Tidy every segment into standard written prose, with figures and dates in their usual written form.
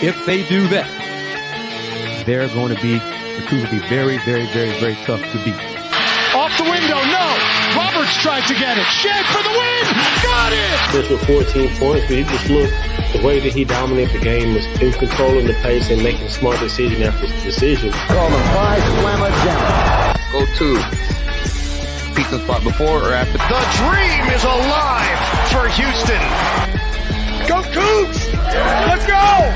If they do that, the Cougars will be very, very, very, very tough to beat. Off the window, no. Roberts tried to get it. Shed for the win. Got it. Just with 14 points, but you just look, the way that he dominated the game was in controlling the pace and making smart decision after decision. Call the 5 slammer down. Go to pizza spot before or after. The dream is alive for Houston. Go Cougs! Let's go!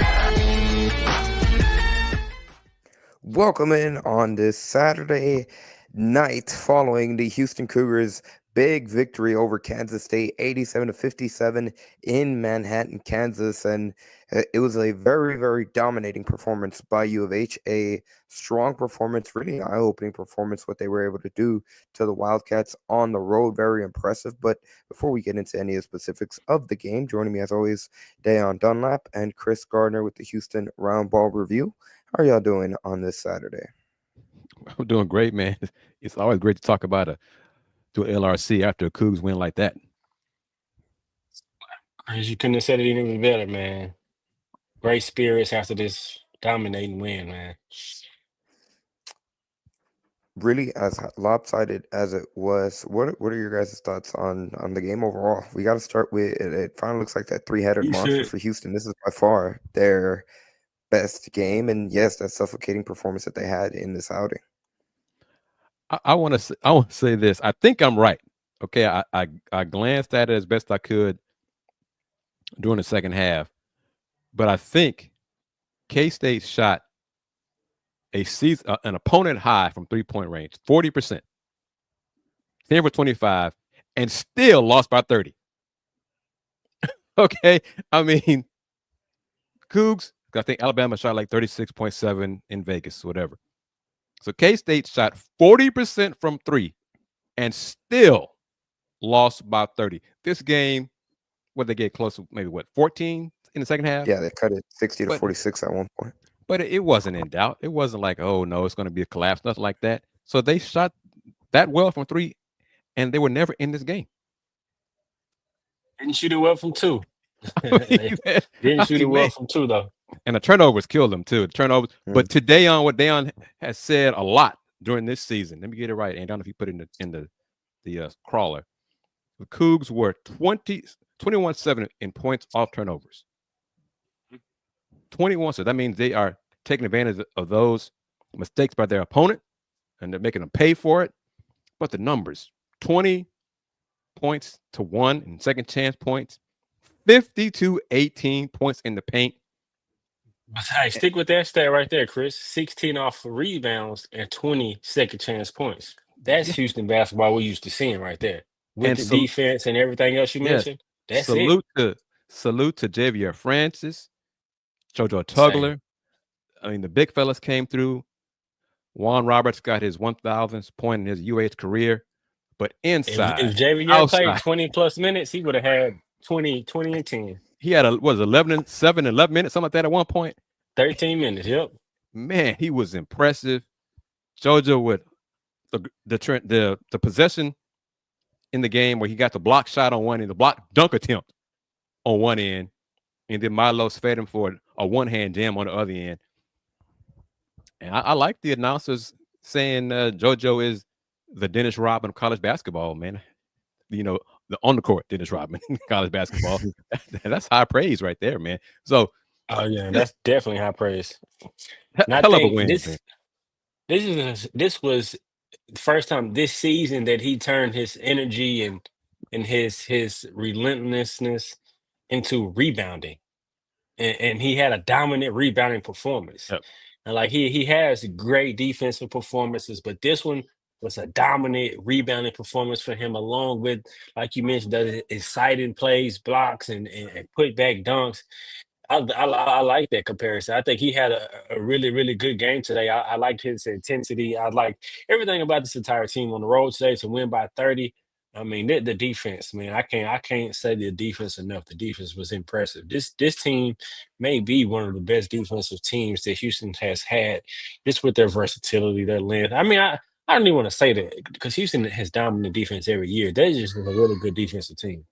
Welcome in on this Saturday night following the Houston Cougars' big victory over Kansas State, 87-57 in Manhattan, Kansas. And it was a very, very dominating performance by U of H, a strong performance, really eye-opening performance, what they were able to do to the Wildcats on the road. Very impressive. But before we get into any of the specifics of the game, joining me as always, Dayon Dunlap and Kris Gardner with the Houston Round Ball Review. How are y'all doing on this Saturday? I'm doing great, man. It's always great to talk about an LRC after a Cougs win like that. Chris, you couldn't have said it any better, man. Great spirits after this dominating win, man. Really, as lopsided as it was, what are your guys' thoughts on the game overall? We got to start with it. Finally looks like that three-headed monster for Houston. This is by far their best game, and yes, that suffocating performance that they had in this outing. I want to say this. I think I'm right. Okay, I glanced at it as best I could during the second half, but I think K-State shot an opponent high from 3-point range, 40%, 10 for 25, and still lost by 30. Okay, I mean, Cougs. I think Alabama shot like 36.7 in Vegas, whatever. So K-State shot 40% from 3 and still lost by 30. This game, what they get close to maybe 14 in the second half? Yeah, they cut it 60-46 at one point. But it wasn't in doubt. It wasn't like, oh no, it's going to be a collapse, nothing like that. So they shot that well from 3, and they were never in this game. Didn't shoot it well from 2. Didn't shoot it well from 2 though. And the turnovers killed them too. The turnovers. But to Dayon, what Dayon has said a lot during this season. Let me get it right. And I don't know if you put it in the crawler. The Cougs were 21-7 in points off turnovers. 21. So that means they are taking advantage of those mistakes by their opponent, and they're making them pay for it. But the numbers: 20 points to 1 in second chance points, 50-18 points in the paint. But hey, stick with that stat right there, Chris. 16 off rebounds and 20 second chance points. That's Houston basketball we're used to seeing right there. With the defense and everything else you mentioned. That's it. Salute to Javier Francis, JoJo Tugler. I mean, the big fellas came through. Juan Roberts got his 1,000th point in his UH career. But inside, if Javier played 20 plus minutes, he would have had 20 and 10. He had 11 minutes, something like that at one point. 13 minutes, yep. Man, he was impressive. JoJo with the possession in the game where he got the block shot on one end, the block dunk attempt on one end, and then Milos fed him for a one-hand jam on the other end. And I like the announcers saying JoJo is the Dennis Rodman of college basketball, man. You know, the on the court Dennis Rodman in college basketball. That's high praise right there, man. So, oh yeah, that's definitely high praise. Hell of a win. This was the first time this season that he turned his energy and his relentlessness into rebounding, and he had a dominant rebounding performance. Yep. And like he has great defensive performances, but this one was a dominant rebounding performance for him, along with, like you mentioned, the exciting plays, blocks, and putback dunks. I like that comparison. I think he had a really, really good game today. I liked his intensity. I like everything about this entire team on the road today to win by 30. I mean, the defense, man, I can't say the defense enough. The defense was impressive. This team may be one of the best defensive teams that Houston has had, just with their versatility, their length. I mean, I don't even want to say that because Houston has dominant defense every year. They're just a really good defensive team.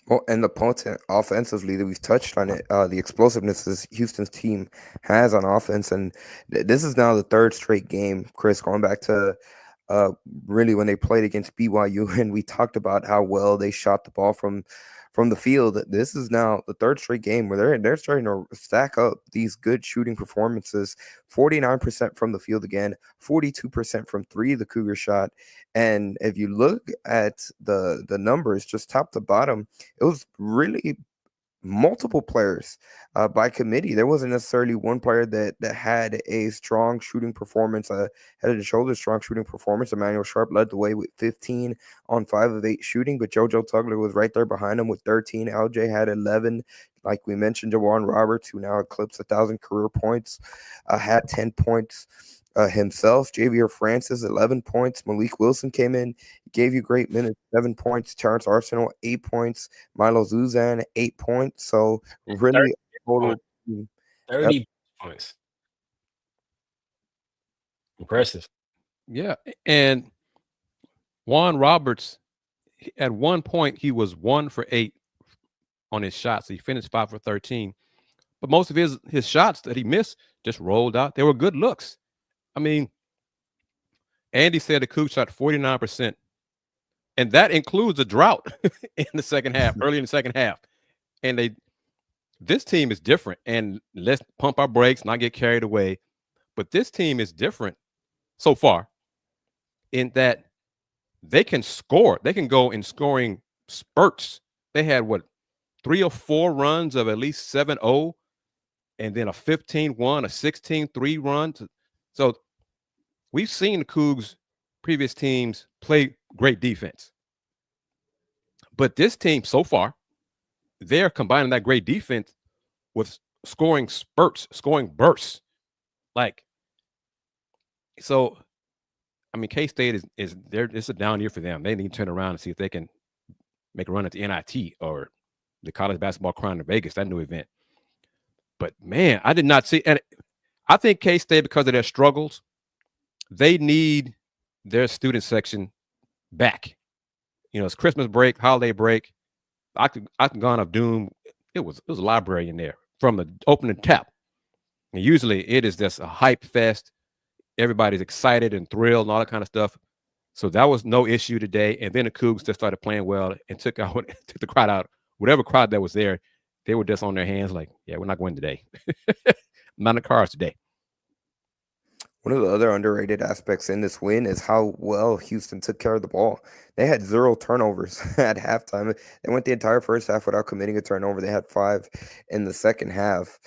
Well, and the potent offensively that we've touched on it, the explosiveness this Houston's team has on offense, and this is now the third straight game, Chris, going back to uh, really when they played against BYU, and we talked about how well they shot the ball from the field. This is now the third straight game where they're starting to stack up these good shooting performances. 49% from the field again, 42% from three. The Cougars shot, and if you look at the numbers, just top to bottom, it was really multiple players by committee. There wasn't necessarily one player that had a strong shooting performance, head and shoulders strong shooting performance. Emmanuel Sharp led the way with 15 on 5 of 8 shooting, but JoJo Tugler was right there behind him with 13. LJ had 11. Like we mentioned, Jawan Roberts, who now eclipsed 1,000 career points, had 10 points. Himself, Javier Francis, 11 points. Malik Wilson came in, gave you great minutes, 7 points. Terrence Arsenal, 8 points. Milo Zuzan, 8 points. So really, 30 points. Impressive. Yeah, and Juan Roberts, at one point, he was 1 for 8 on his shots. He finished 5 for 13. But most of his shots that he missed just rolled out. They were good looks. I mean, Andy said the Cougs shot 49%, and that includes a drought in the second half, early in the second half. And this team is different, and let's pump our brakes, not get carried away. But this team is different so far in that they can score. They can go in scoring spurts. They had, 3 or 4 runs of at least 7-0, and then a 15-1, a 16-3 run. So we've seen the Cougs, previous teams, play great defense. But this team so far, they're combining that great defense with scoring spurts, scoring bursts. So, I mean, K-State it's a down year for them. They need to turn around and see if they can make a run at the NIT or the College Basketball Crown in Vegas, that new event. But, man, I did not see – and I think K-State, because of their struggles, they need their student section back. You know, it's Christmas break, holiday break. Octagon of Doom, it was a library in there from the opening tap. And usually it is just a hype fest. Everybody's excited and thrilled and all that kind of stuff. So that was no issue today. And then the Cougs just started playing well and took the crowd out. Whatever crowd that was there, they were just on their hands like, yeah, we're not going today. Not in the cars today. One of the other underrated aspects in this win is how well Houston took care of the ball. They had 0 turnovers at halftime. They went the entire first half without committing a turnover. They had 5 in the second half.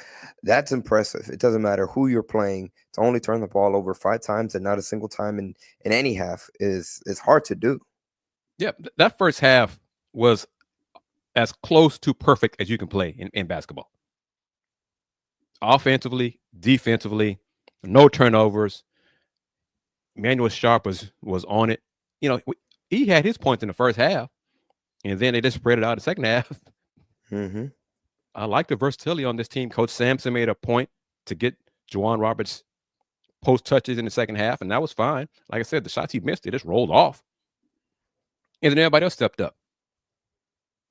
That's impressive. It doesn't matter who you're playing. To only turn the ball over 5 times and not a single time in any half is hard to do. Yeah, that first half was as close to perfect as you can play in basketball. Offensively, defensively, no turnovers. Emmanuel Sharp was on it. You know, he had his points in the first half, and then they just spread it out in the second half. Mm-hmm. I like the versatility on this team. Coach Sampson made a point to get Juwan Roberts post touches in the second half, and that was fine. Like I said, the shots he missed, they just rolled off. And then everybody else stepped up.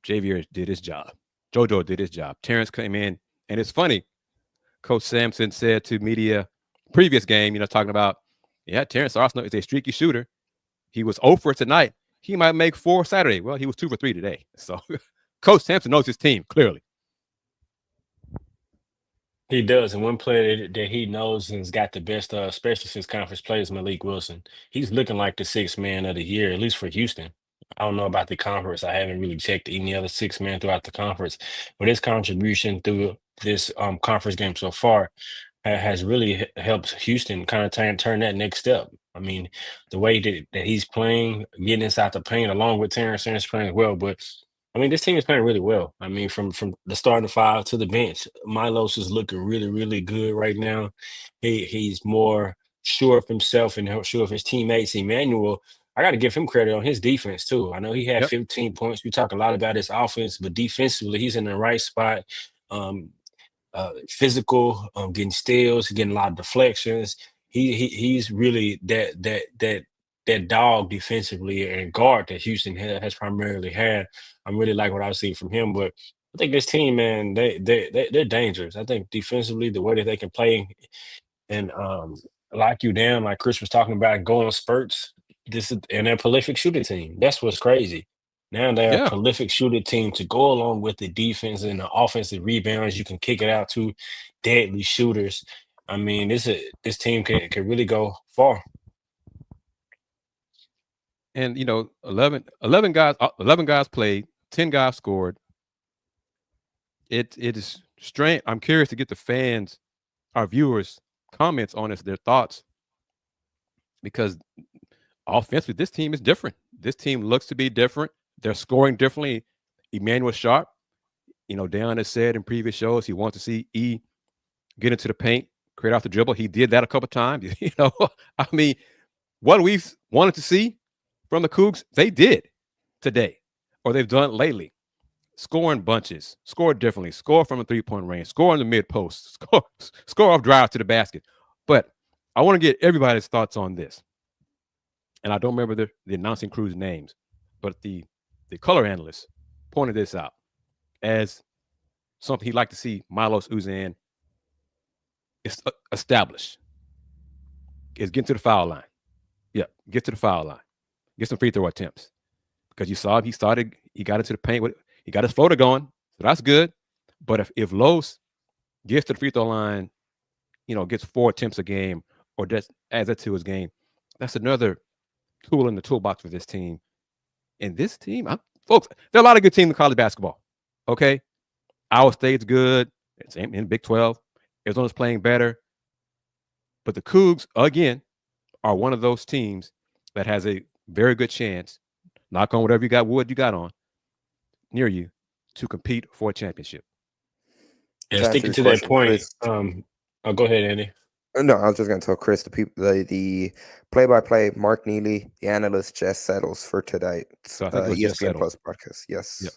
Javier did his job. JoJo did his job. Terrence came in, and it's funny. Coach Sampson said to media previous game, talking about, yeah, Terrence Arsenal is a streaky shooter. He was 0 for tonight. He might make 4 Saturday. Well, he was 2 for 3 today. So Coach Sampson knows his team, clearly. He does. And one player that he knows and's got the best, especially since conference play, is Malik Wilson. He's looking like the 6th man of the year, at least for Houston. I don't know about the conference. I haven't really checked any other 6 man throughout the conference. But his contribution through this conference game so far has really helped Houston kind of turn that next step. I mean, the way that he's playing, getting inside the paint, along with Terrence playing well. But I mean, this team is playing really well. I mean, from the starting 5 to the bench, Milos is looking really, really good right now. He's more sure of himself and sure of his teammates. Emmanuel, I got to give him credit on his defense too. I know he had 15 points. We talk a lot about his offense, but defensively, he's in the right spot. Physical, getting steals, getting a lot of deflections. He's really that that dog defensively and guard that Houston has primarily had. I'm really like what I've seen from him, but I think this team, man, they're dangerous. I think defensively, the way that they can play and lock you down, like Kris was talking about, go on spurts. And they're a prolific shooting team. That's what's crazy. Now they're a Yeah. prolific shooting team to go along with the defense and the offensive rebounds. You can kick it out to deadly shooters. I mean, this team can really go far. And 11 guys played, 10 guys scored. It is strange. I'm curious to get the fans, our viewers, comments on this, their thoughts, because offensively, this team is different. This team looks to be different. They're scoring differently. Emmanuel Sharp, Deion has said in previous shows he wants to see E get into the paint, create off the dribble. He did that a couple times. I mean, what we've wanted to see from the Cougs, they did today, or they've done lately. Scoring bunches, score differently, score from a three-point range, score in the mid post, score off drive to the basket. But I want to get everybody's thoughts on this. And I don't remember the announcing crew's names, but the color analyst pointed this out as something he'd like to see Milos Uzan establish. Is get to the foul line. Yeah, get to the foul line. Get some free throw attempts. Because you saw him, he got into the paint. He got his floater going, so that's good. But if Los gets to the free throw line, gets 4 attempts a game, or just adds that to his game, that's another tool in the toolbox for this team. And this team, folks, there are a lot of good teams in college basketball. Okay, Iowa State's good. It's in Big 12. Arizona's playing better. But the Cougs, again, are one of those teams that has a very good chance, knock on whatever wood you got on, near you, to compete for a championship. Yeah, sticking to that point. Go ahead, Andy. No, I was just going to tell Kris, the play-by-play, Mark Neely, the analyst, just settles for today. So ESPN Plus podcast. Yes. Yeah.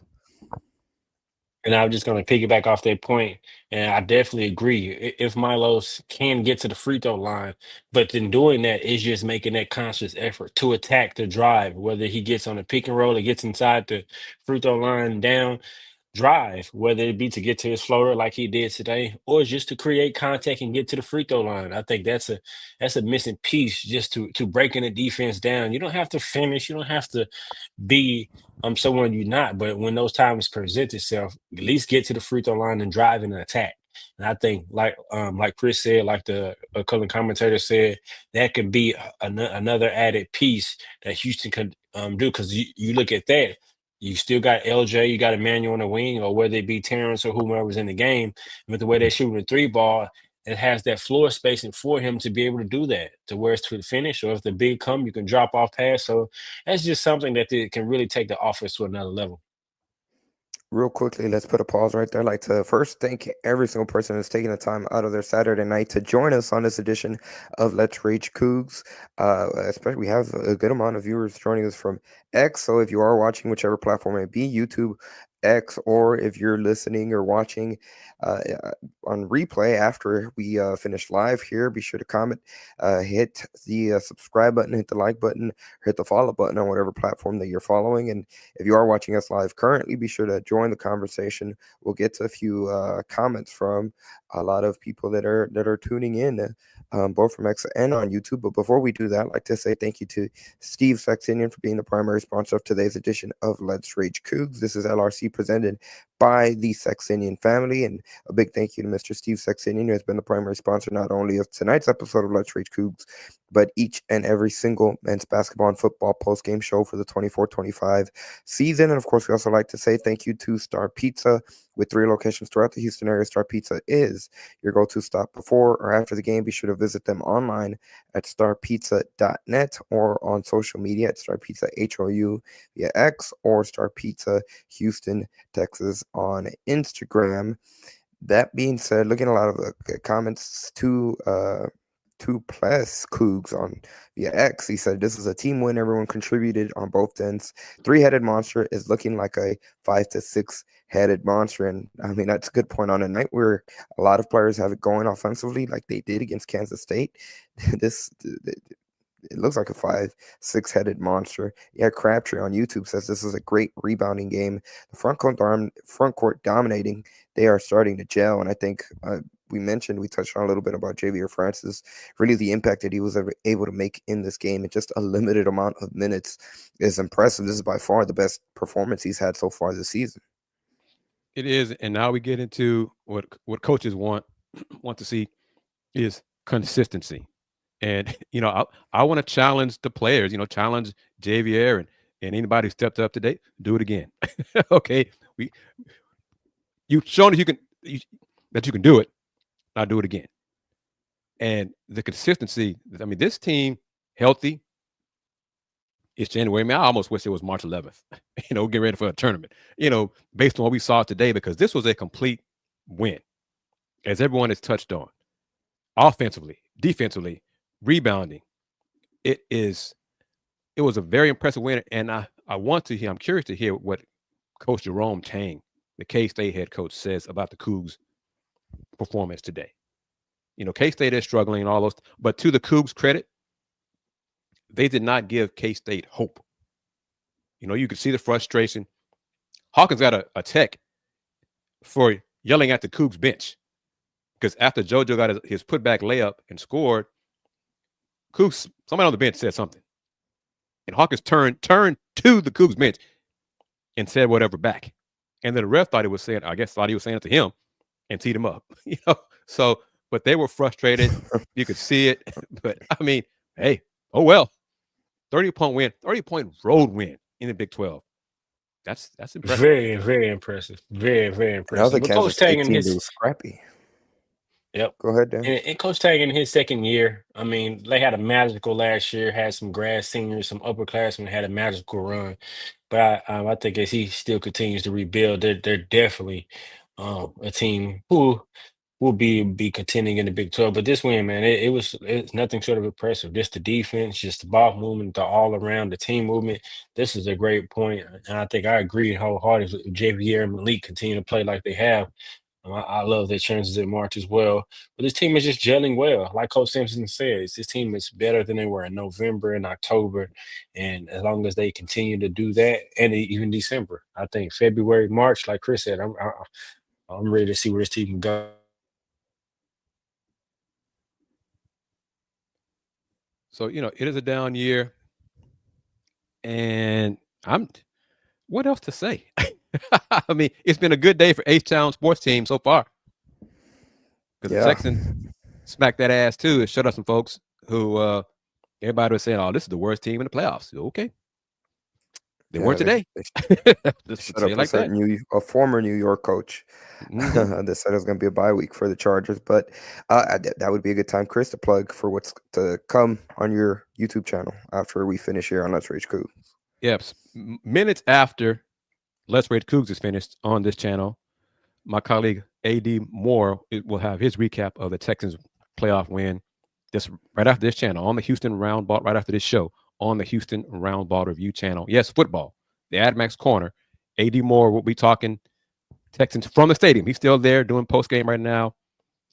And I'm just going to piggyback off that point, and I definitely agree. If Milos can get to the free throw line, but then doing that is just making that conscious effort to attack the drive, whether he gets on the pick and roll or gets inside the free throw line down, drive, whether it be to get to his floater like he did today, or just to create contact and get to the free throw line. I think that's a missing piece just to breaking the defense down. You don't have to finish. You don't have to be someone you're not. But when those times present itself, at least get to the free throw line and drive and attack. And I think, like Kris said, like the color commentator said, that could be another added piece that Houston could do. Because you look at that, you still got LJ, you got Emmanuel on the wing, or whether it be Terrence or whomever's in the game. With the way they're shooting the 3-ball, it has that floor spacing for him to be able to do that, to where it's to the finish, or if the big come, you can drop off pass. So that's just something that can really take the offense to another level. Real quickly, let's put a pause right there. I'd like to first thank every single person that's taking the time out of their Saturday night to join us on this edition of Let's Rage Coogs. Especially, we have a good amount of viewers joining us from X. So if you are watching, whichever platform it be, YouTube, X, or if you're listening or watching on replay after we finish live here, be sure to comment, hit the subscribe button, hit the like button, hit the follow button on whatever platform that you're following. And if you are watching us live currently, be sure to join the conversation. We'll get to a few comments from a lot of people that are tuning in, both from X and on YouTube. But before we do that, I'd like to say thank you to Steve Saxenian for being the primary sponsor of today's edition of Let's Rage Coogs. This is LRC presented by the Saxenian Family, and a big thank you to Mr. Steve Saxenian, who has been the primary sponsor not only of tonight's episode of Let's Rage Coogs, but each and every single men's basketball and football post-game show for the 24-25 season. And of course, we also like to say thank you to Star Pizza. With 3 locations throughout the Houston area, Star Pizza is your go-to stop before or after the game. Be sure to visit them online at starpizza.net or on social media at Star Pizza HOU via X or Star Pizza Houston, Texas on Instagram. That being said, looking at a lot of the comments to plus Cougs on via X. He said this is a team win. Everyone contributed on both ends. 3-headed monster is looking like a 5 to 6-headed monster. And I mean, that's a good point on a night where a lot of players have it going offensively like they did against Kansas State. it looks like a 5-6-headed monster. Yeah, Crabtree on YouTube says this is a great rebounding game. The front court dominating. They are starting to gel, and I think we touched on a little bit about Javier Francis. Really, the impact that he was able to make in this game in just a limited amount of minutes is impressive. This is by far the best performance he's had so far this season. It is, and now we get into what coaches want to see is consistency. And I want to challenge the players. Challenge Javier and anybody who stepped up today. Do it again. Okay, you've shown that you can do it. Now do it again. And the consistency. I mean, this team healthy. It's January. I mean, I almost wish it was March 11th. Get ready for a tournament. Based on what we saw today, because this was a complete win, as everyone has touched on. Offensively, defensively, rebounding. It was a very impressive win, and I'm curious to hear what Coach Jerome Tang, the K-State head coach, says about the Cougs' performance today. K-State is struggling and all those, but to the Cougs' credit, they did not give K-State hope. You could see the frustration. Hawkins got a tech for yelling at the Cougs bench, because after JoJo got his putback layup and scored, Cougs, somebody on the bench said something, and Hawkins turned to the Cougs bench and said whatever back, and then the ref thought he was saying it to him and teed him up. So, but they were frustrated. You could see it. But I mean, hey, oh well. 30-point road win in the Big 12. That's impressive. Very, very impressive. Very, very impressive. Now the Kansas State team was scrappy. Yep. Go ahead, Dan. And Coach Tang in his second year, I mean, they had a magical last year, had some grad seniors, some upperclassmen, had a magical run. But I think as he still continues to rebuild, they're definitely a team who will be contending in the Big 12. But this win, man, it's nothing short of impressive. Just the defense, just the ball movement, the all around, the team movement. This is a great point. And I think I agree wholeheartedly with JVR and Malik continue to play like they have. I love their chances in March as well. But this team is just gelling well. Like Coach Simpson says, this team is better than they were in November and October. And as long as they continue to do that, and even December, I think February, March, like Kris said, I'm ready to see where this team can go. So, it is a down year, and what else to say? I mean, it's been a good day for H-Town sports team so far. Because the Texans smacked that ass too and shut up some folks who everybody was saying, oh, this is the worst team in the playoffs. Okay. They weren't today. Shut up like a former New York coach that said it was going to be a bye week for the Chargers. But that would be a good time, Kris, to plug for what's to come on your YouTube channel after we finish here on Let's Rage Coogs. Yes. Minutes after Let's Rage Coogs is finished on this channel, my colleague A.D. Moore will have his recap of the Texans playoff win just right after this channel on the Houston Roundball, right after this show on the Houston Roundball Review channel. Yes, football, the AdMax Corner. A.D. Moore will be talking Texans from the stadium. He's still there doing postgame right now.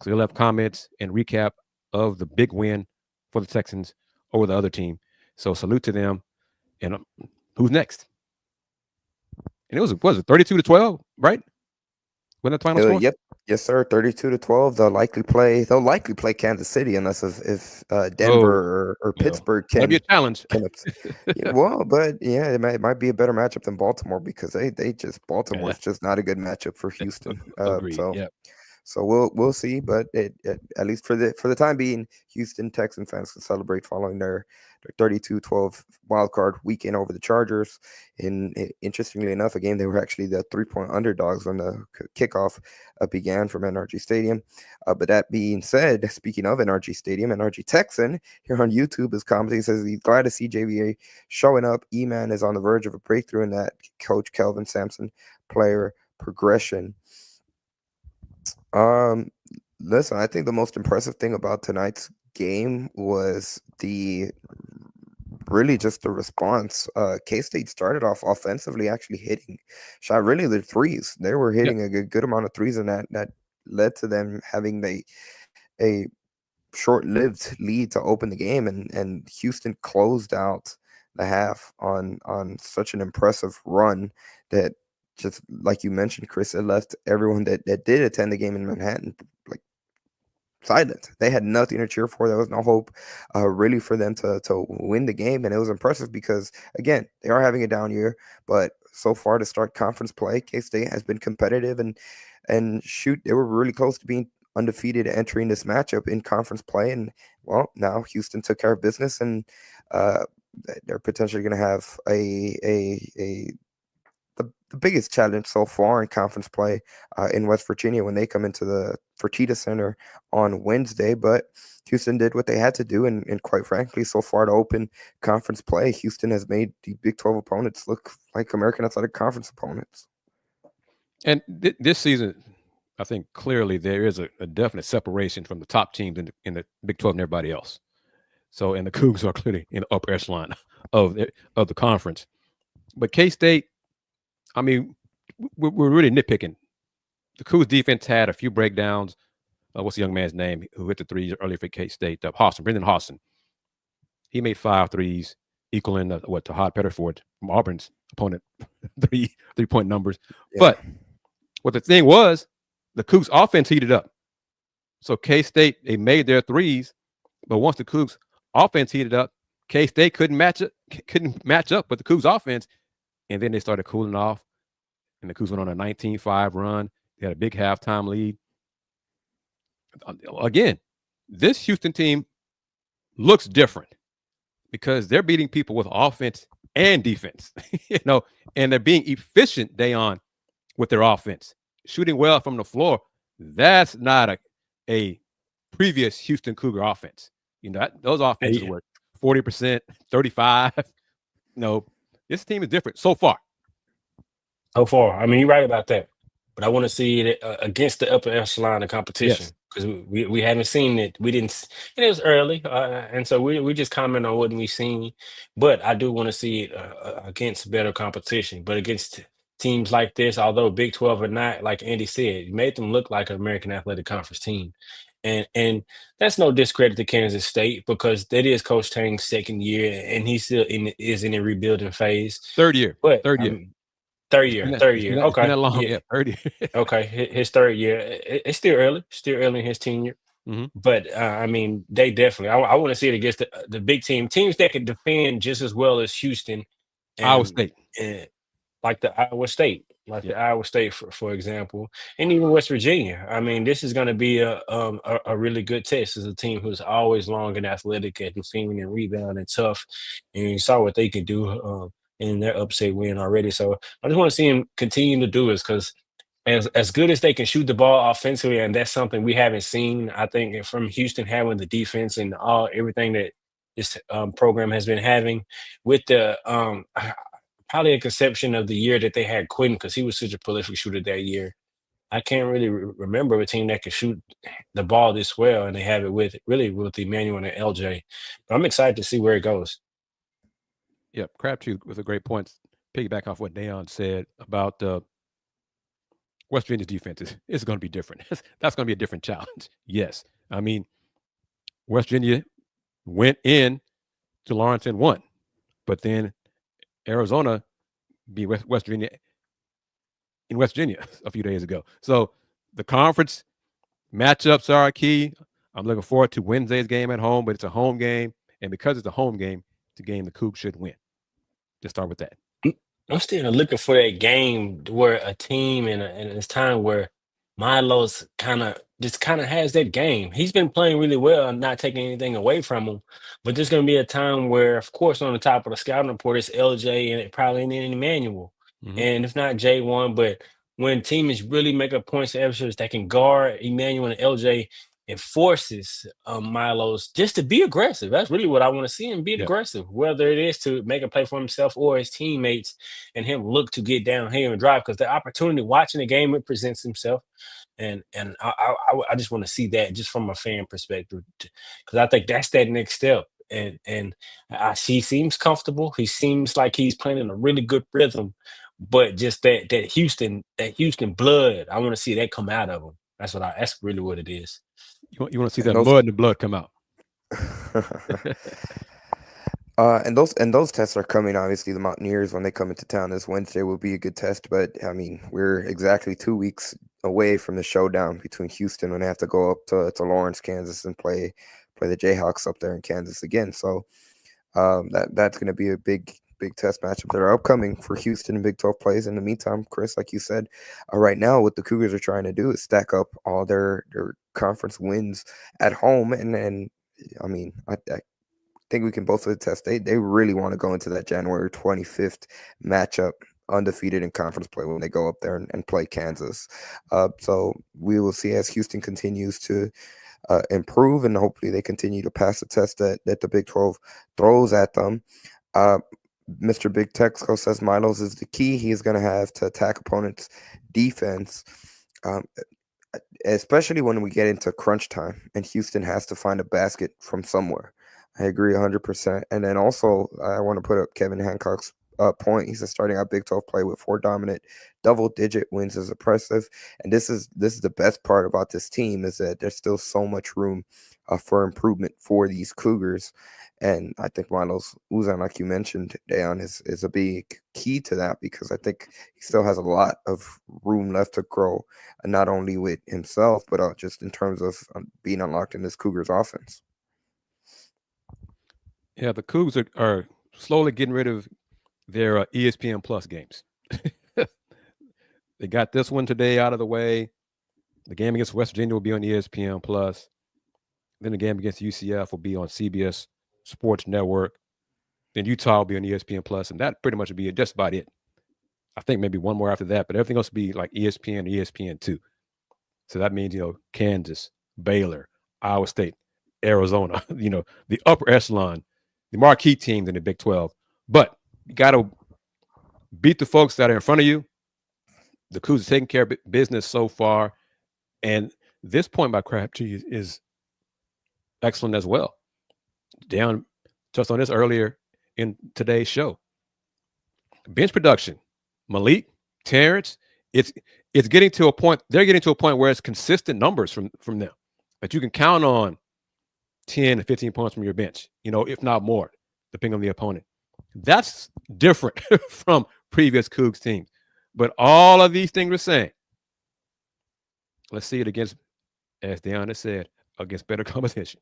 So he'll have comments and recap of the big win for the Texans over the other team. So salute to them. And who's next? And it was 32-12, right? When the final score? Yep. Yes, sir. 32-12. They'll likely play Kansas City unless if Denver or Pittsburgh can. That'd be a challenge. Well, but yeah, it might be a better matchup than Baltimore because Baltimore's just not a good matchup for Houston. So we'll see, but at least for the time being, Houston Texan fans can celebrate following their 32-12 wildcard weekend over the Chargers. And interestingly enough, a game they were actually the 3-point underdogs when the kickoff began from NRG Stadium. But that being said, speaking of NRG Stadium, NRG Texan here on YouTube is commenting, says he's glad to see JVA showing up. E-Man is on the verge of a breakthrough in that Coach Kelvin Sampson player progression. Listen, I think the most impressive thing about tonight's game was really just the response. K-State started off offensively, actually shot really the threes. They were hitting a good amount of threes, and that led to them having a short-lived lead to open the game, and Houston closed out the half on such an impressive run that, just like you mentioned, Kris, it left everyone that did attend the game in Manhattan like silent. They had nothing to cheer for. There was no hope really for them to win the game, and it was impressive because, again, they are having a down year, but so far to start conference play, K-State has been competitive, and shoot, they were really close to being undefeated entering this matchup in conference play. And well, now Houston took care of business, and they're potentially going to have the biggest challenge so far in conference play in West Virginia when they come into the Fertitta Center on Wednesday. But Houston did what they had to do, and quite frankly, so far to open conference play, Houston has made the Big 12 opponents look like American Athletic Conference opponents. And this season, I think clearly there is a definite separation from the top teams in the Big 12 and everybody else. So, and the Cougars are clearly in the upper echelon of the conference. But K-State, I mean, we're really nitpicking. The Cougars defense had a few breakdowns. What's the young man's name who hit the threes earlier for K-State? Brendan Hawson. He made 5 threes, equaling Tahad Petterford from Auburn's opponent, 3-point numbers. Yeah. But what the thing was, the Cougs offense heated up. So K-State, they made their threes, but once the Cougs offense heated up, K-State couldn't match up with the Cougs offense, and then they started cooling off, and the Cougs went on a 19-5 run. They had a big halftime lead. Again, this Houston team looks different because they're beating people with offense and defense, and they're being efficient day on with their offense, shooting well from the floor. That's not a previous Houston Cougar offense. Those offenses were 40%, 35%. This team is different so far. So far, I mean, you're right about that. But I want to see it against the upper echelon of competition, because we haven't seen it. We didn't. And it was early, and so we just comment on what we've seen. But I do want to see it against better competition. But against teams like this, although Big 12 or not, like Andy said, you made them look like an American Athletic Conference team. And that's no discredit to Kansas State, because that is Coach Tang's second year, and he still is in a rebuilding phase. Third year. Okay. Third year. Yeah. Third year. Okay. His third year. It's still early in his tenure. Mm-hmm. But I mean, they definitely. I want to see it against the big teams that can defend just as well as Houston, Iowa State, like the Iowa State, for example, and even West Virginia. I mean, this is going to be a really good test. As a team who's always long and athletic at defending and rebounding, tough, and you saw what they could do in their upset win already. So I just want to see him continue to do this, because as good as they can shoot the ball offensively, and that's something we haven't seen, I think, from Houston, having the defense and everything that this program has been having, with the probably a conception of the year that they had Quinn, because he was such a prolific shooter that year. I can't really remember a team that can shoot the ball this well, and they have it with Emmanuel and LJ. But I'm excited to see where it goes. Yeah, Crabtree with a great point. Piggyback off what Dayon said about West Virginia's defense is going to be different. That's going to be a different challenge. Yes. I mean, West Virginia went in to Lawrence and won, but then Arizona beat West Virginia in West Virginia a few days ago. So the conference matchups are key. I'm looking forward to Wednesday's game at home, but it's a home game. And because it's a home game, it's a game the Cougs should win. Just start with that. I'm still looking for that game where a team in this time where Milo's kind of has that game. He's been playing really well and not taking anything away from him. But there's going to be a time where, of course, on the top of the scouting report, it's LJ and probably an Emmanuel. Mm-hmm. And if not J1, but when teams really make a point of emphasis that can guard Emmanuel and LJ, it forces Milo's just to be aggressive. That's really what I want to see him be aggressive, whether it is to make a play for himself or his teammates, and him look to get down here and drive, because the opportunity watching the game, it presents himself. And I just want to see that just from a fan perspective, because I think that's that next step. And he seems comfortable. He seems like he's playing in a really good rhythm, but just that Houston blood, I want to see that come out of him. That's really what it is. You want to see that those mud and the blood come out. and those tests are coming. Obviously, the Mountaineers, when they come into town this Wednesday, will be a good test. But I mean, we're exactly 2 weeks away from the showdown between Houston when they have to go up to Lawrence, Kansas, and play the Jayhawks up there in Kansas again. So that's going to be a big test matchup that are upcoming for Houston and Big 12 plays. In the meantime, Kris, like you said, right now what the Cougars are trying to do is stack up all their conference wins at home, and I mean, I think we can both attest they really want to go into that January 25th matchup undefeated in conference play when they go up there and play Kansas. So we will see as Houston continues to improve, and hopefully they continue to pass the test that the Big 12 throws at them. Mr. Big Texco says Milos is the key. He's going to have to attack opponents' defense, especially when we get into crunch time and Houston has to find a basket from somewhere. I agree 100%. And then also, I want to put up Kevin Hancock's point. He says starting out Big 12 play with 4 dominant double-digit wins is impressive. And this is the best part about this team is that there's still so much room for improvement for these Cougars. And I think Milos Uzan, like you mentioned, Dayon, is a big key to that because I think he still has a lot of room left to grow, and not only with himself, but just in terms of being unlocked in this Cougars offense. Yeah, the Cougs are slowly getting rid of their ESPN Plus games. They got this one today out of the way. The game against West Virginia will be on ESPN Plus. Then the game against UCF will be on CBS Sports Network. Then Utah will be on ESPN Plus, and that pretty much will be just about it. I think maybe one more after that, but everything else will be like ESPN, ESPN2. So that means, Kansas, Baylor, Iowa State, Arizona, the upper echelon, the marquee teams in the Big 12. But you got to beat the folks that are in front of you. The Cougs are taking care of business so far. And this point by Crabtree is excellent as well. Dayon touched on this earlier in today's show. Bench production, Malik, Terrence, it's getting to a point. They're getting to a point where it's consistent numbers from them that you can count on 10 to 15 points from your bench, if not more, depending on the opponent. That's different from previous Cougs teams. But all of these things we're saying, let's see it against, as Dayon has said, against better competition.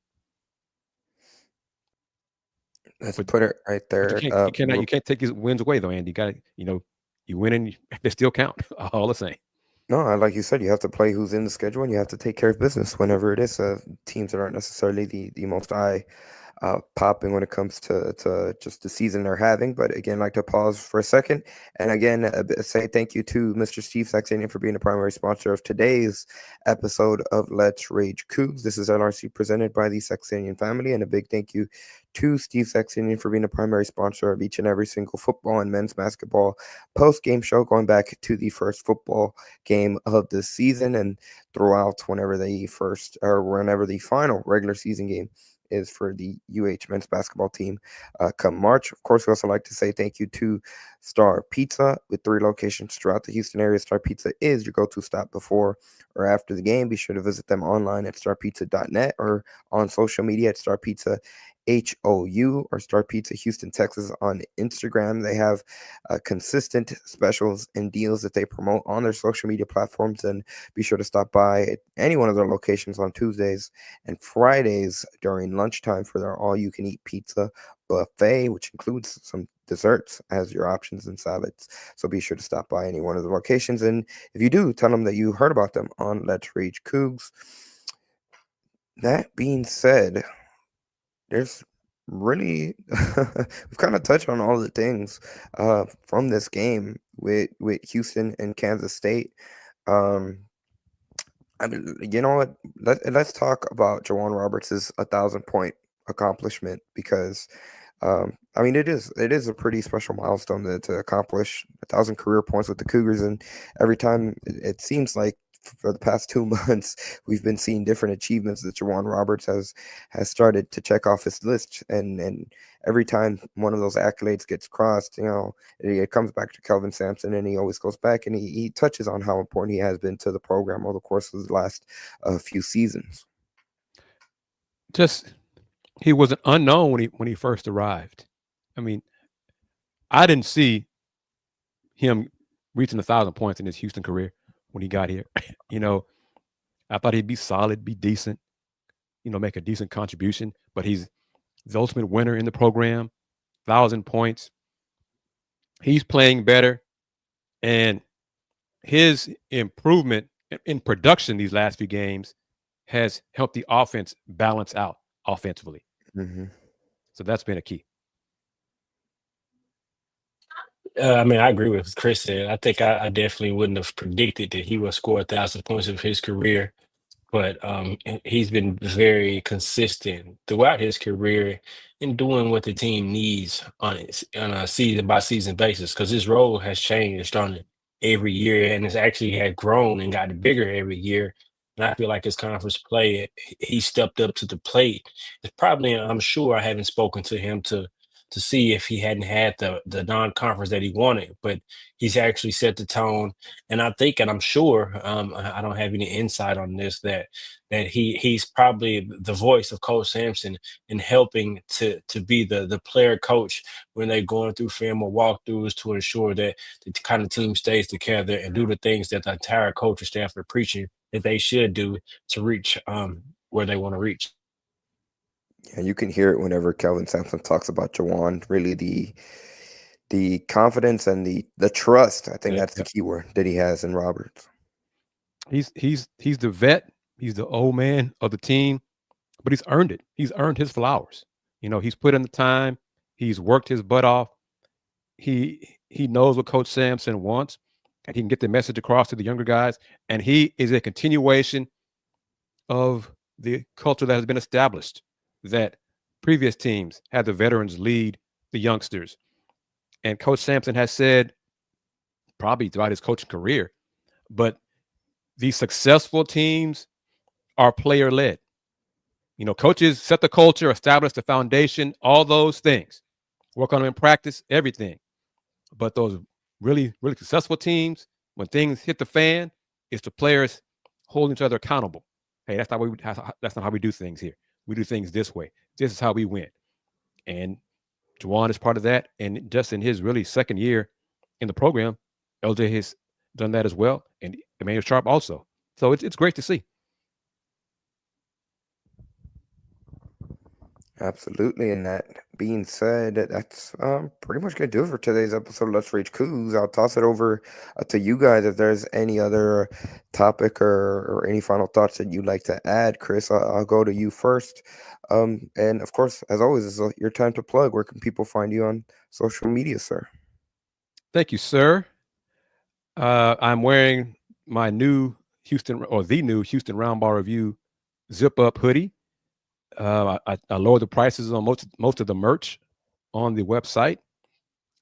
Let's put it right there. You can't take these wins away though, Andy. You got to, you win and they still count all the same. No, like you said, you have to play who's in the schedule, and you have to take care of business whenever it is. Teams that aren't necessarily the most popping when it comes to just the season they're having. But again, I'd like to pause for a second and again say thank you to Mr. Steve Saxenian for being the primary sponsor of today's episode of Let's Rage Coogs. This is LRC presented by the Saxenian Family, and a big thank you to Steve Saxenian for being the primary sponsor of each and every single football and men's basketball post-game show, going back to the first football game of the season and throughout whenever the final regular season game is for the UH men's basketball team come March. Of course, we also like to say thank you to Star Pizza with 3 locations throughout the Houston area. Star Pizza is your go-to stop before or after the game. Be sure to visit them online at starpizza.net or on social media at Star Pizza HOU or Star Pizza Houston, Texas on Instagram. They have consistent specials and deals that they promote on their social media platforms, and be sure to stop by at any one of their locations on Tuesdays and Fridays during lunchtime for their all-you-can-eat pizza buffet, which includes some desserts as your options and salads. So be sure to stop by any one of the locations, and if you do, tell them that you heard about them on Let's Rage Coogs. That being said, there's really we've kind of touched on all the things from this game with Houston and Kansas State. I mean, you know what? Let's talk about J'Wan Roberts' 1,000-point accomplishment because I mean it is a pretty special milestone to accomplish 1,000 career points with the Cougars, and every time it seems like for the past 2 months, we've been seeing different achievements that J'Wan Roberts has started to check off his list. And every time one of those accolades gets crossed, it comes back to Kelvin Sampson, and he always goes back and he touches on how important he has been to the program over the course of the last few seasons. just he was an unknown when he first arrived. I mean, I didn't see him reaching 1,000 points in his Houston career when he got here. I thought he'd be solid, be decent, make a decent contribution. But he's the ultimate winner in the program, 1,000 points. He's playing better, and his improvement in production these last few games has helped the offense balance out offensively. Mm-hmm. So that's been a key. I mean, I agree with what Chris said. I think I definitely wouldn't have predicted that he would score 1,000 points of his career, but he's been very consistent throughout his career in doing what the team needs on a season by season basis, because his role has changed on it every year, and it's actually had grown and gotten bigger every year. And I feel like his conference play, he stepped up to the plate. It's probably, I'm sure I haven't spoken to him to see if he hadn't had the non-conference that he wanted, but he's actually set the tone. And I think, and I'm sure, I don't have any insight on this, that he's probably the voice of Coach Sampson in helping to be the player coach when they're going through film or walkthroughs, to ensure that the kind of team stays together and do the things that the entire coaching staff are preaching that they should do to reach where they want to reach. Yeah, you can hear it whenever Kelvin Sampson talks about Jawan. Really, the confidence and the trust. I think that's the key word that he has in Roberts. He's the vet. He's the old man of the team, but he's earned it. He's earned his flowers. He's put in the time. He's worked his butt off. He knows what Coach Sampson wants, and he can get the message across to the younger guys. And he is a continuation of the culture that has been established, that previous teams had the veterans lead the youngsters. And Coach Sampson has said, probably throughout his coaching career, but these successful teams are player-led. Coaches set the culture, establish the foundation, all those things. Work on them in practice, everything. But those really, really successful teams, when things hit the fan, it's the players holding each other accountable. Hey, that's not how we do things here. We do things this way. This is how we win. And Juwan is part of that. And just in his really second year in the program, LJ has done that as well. And Emmanuel Sharp also. So it's great to see. Absolutely. And that being said, that's pretty much going to do it for today's episode of Let's Rage Coogs. I'll toss it over to you guys if there's any other topic or any final thoughts that you'd like to add. Kris, I'll go to you first. And of course, as always, it's your time to plug. Where can people find you on social media, sir? Thank you, sir. I'm wearing my new the new Houston Roundball Review zip-up hoodie. I lowered the prices on most of the merch on the website.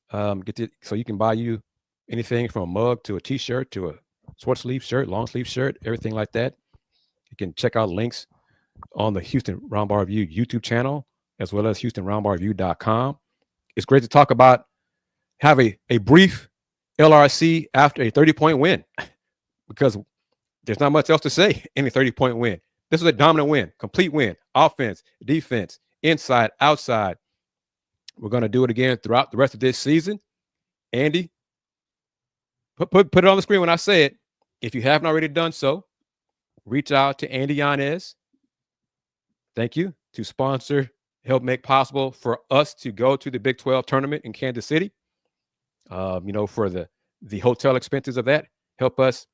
So you can buy you anything from a mug to a T-shirt to a short sleeve shirt, long sleeve shirt, everything like that. You can check out links on the Houston Roundball Review YouTube channel, as well as HoustonRoundballReview.com. It's great to talk about, have a brief LRC after a 30-point win, because there's not much else to say in a 30-point win. This was a dominant win, complete win, offense, defense, inside, outside. We're going to do it again throughout the rest of this season. Andy, put it on the screen when I say it. If you haven't already done so, reach out to Andy Yanez. Thank you, to sponsor, help make possible for us to go to the Big 12 tournament in Kansas City. For the hotel expenses of that, help us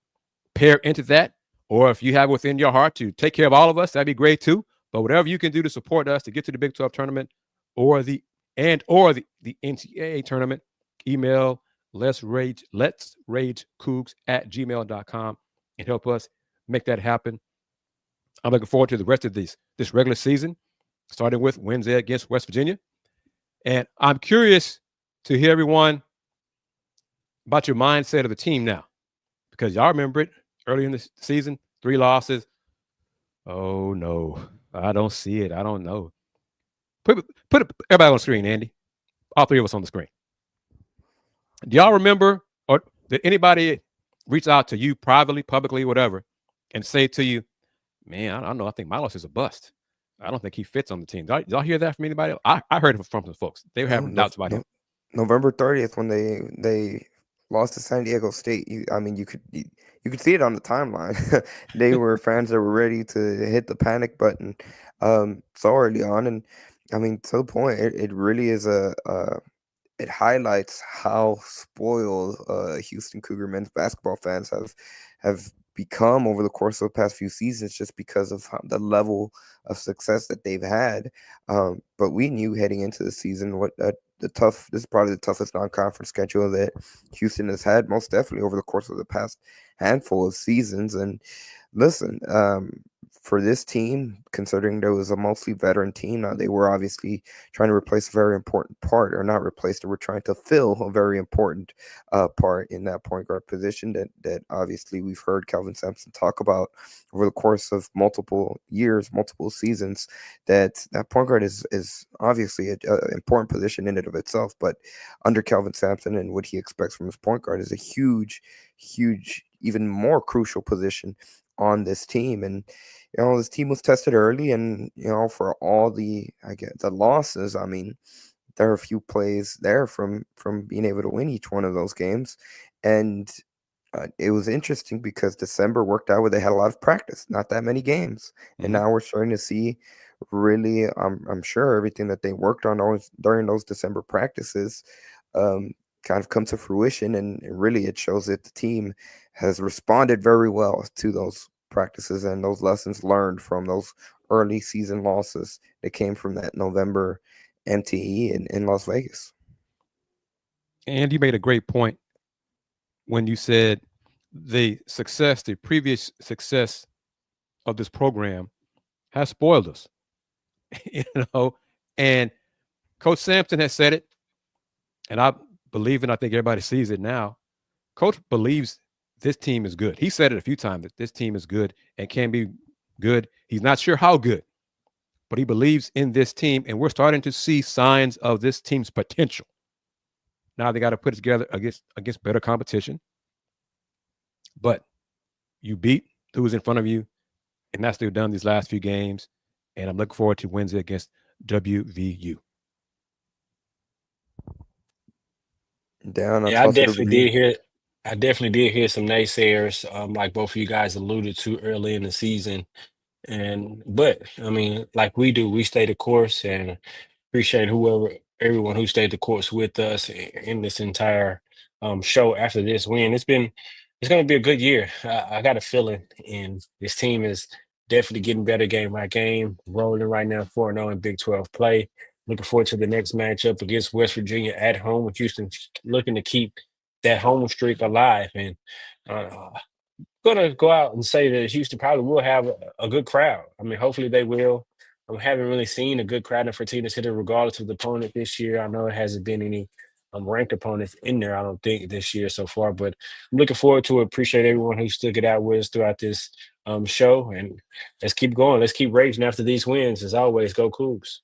pair into that. Or if you have within your heart to take care of all of us, that'd be great too. But whatever you can do to support us to get to the Big 12 tournament or the NCAA tournament, email let's rage coogs @gmail.com and help us make that happen. I'm looking forward to the rest of this regular season, starting with Wednesday against West Virginia. And I'm curious to hear everyone about your mindset of the team now, because y'all remember it. Early in the season, 3 losses. Oh, no. I don't see it. I don't know. Put everybody on the screen, Andy. All 3 of us on the screen. Do y'all remember, or did anybody reach out to you privately, publicly, whatever, and say to you, man, I don't know, I think Milos is a bust. I don't think he fits on the team. Y'all hear that from anybody else? I heard it from some folks. They were having doubts about him. November 30th when they lost to San Diego State. You could see it on the timeline. They were fans that were ready to hit the panic button so early on, and I mean to the point, it really is it highlights how spoiled Houston Cougar men's basketball fans have become over the course of the past few seasons, just because of the level of success that they've had. But we knew heading into the season what this is probably the toughest non-conference schedule that Houston has had, most definitely over the course of the past handful of seasons. And listen, for this team, considering there was a mostly veteran team, they were obviously trying to replace a very important part, or not replace, they were trying to fill a very important part in that point guard position that obviously we've heard Kelvin Sampson talk about over the course of multiple years, multiple seasons, that point guard is obviously an important position in and of itself, but under Kelvin Sampson and what he expects from his point guard is a huge, even more crucial position on this team. And this team was tested early, and for all the losses, I mean, there are a few plays there from being able to win each one of those games. And it was interesting because December worked out where they had a lot of practice, not that many games. Mm-hmm. And now we're starting to see really, I'm sure everything that they worked on during those December practices kind of come to fruition. And really it shows that the team has responded very well to those practices and those lessons learned from those early season losses that came from that November MTE in Las Vegas. And you made a great point when you said the previous success of this program has spoiled us. And Coach Sampson has said it, and I believe it. I think everybody sees it now. Coach believes this team is good. He said it a few times that this team is good and can be good. He's not sure how good, but he believes in this team, and we're starting to see signs of this team's potential. Now they got to put it together against better competition. But you beat who's in front of you, and that's what they've done these last few games. And I'm looking forward to Wednesday against WVU. I definitely did hear some naysayers, like both of you guys alluded to early in the season. But I mean, like we do, we stay the course, and appreciate everyone who stayed the course with us in this entire show after this win. It's going to be a good year. I got a feeling, and this team is definitely getting better game by game, rolling right now 4-0 in Big 12 play. Looking forward to the next matchup against West Virginia at home, with Houston looking to keep that home streak alive. And going to go out and say that Houston probably will have a good crowd. I mean, hopefully they will. I haven't really seen a good crowd in Fertitta City regardless of the opponent this year. I know it hasn't been any ranked opponents in there, I don't think, this year so far. But I'm looking forward to it. Appreciate everyone who stuck it out with us throughout this show. And let's keep going. Let's keep raging after these wins. As always, go Cougs.